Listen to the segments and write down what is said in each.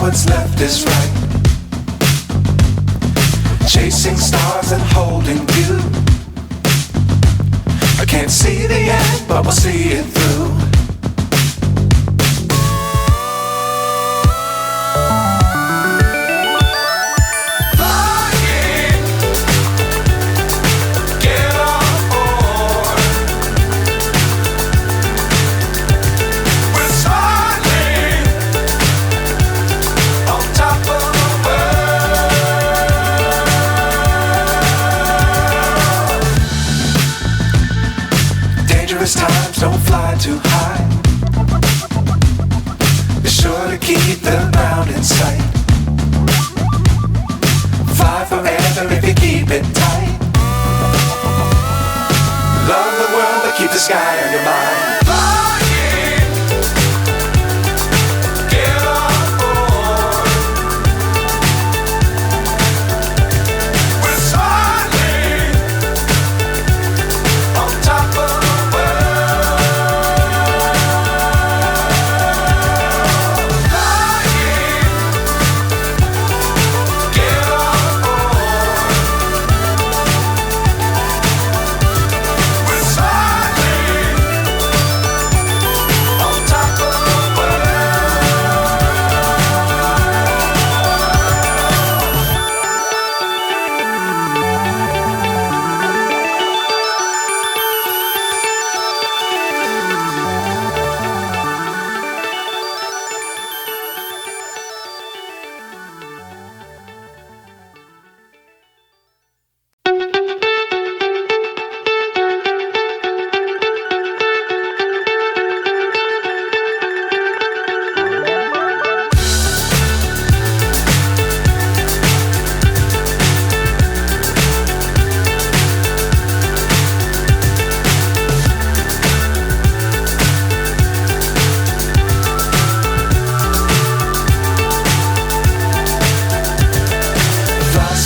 what's left is right. Chasing stars and holding you. I can't see the end, but we'll see it through. Times don't fly too high. Be sure to keep the ground in sight. Fly forever if you keep it tight. Love the world but keep the sky on your mind.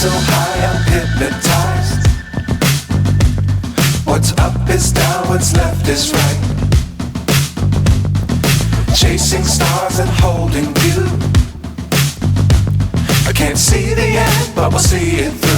So high I'm hypnotized. What's up is down, what's left is right. Chasing stars and holding you. I can't see the end, but we'll see it through.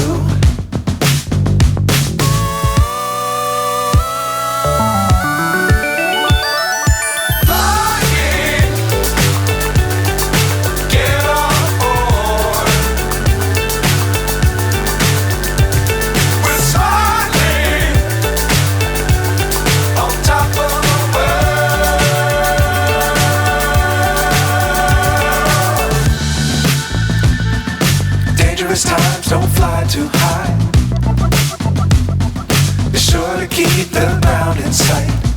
Times don't fly too high. Be sure to keep the ground in sight.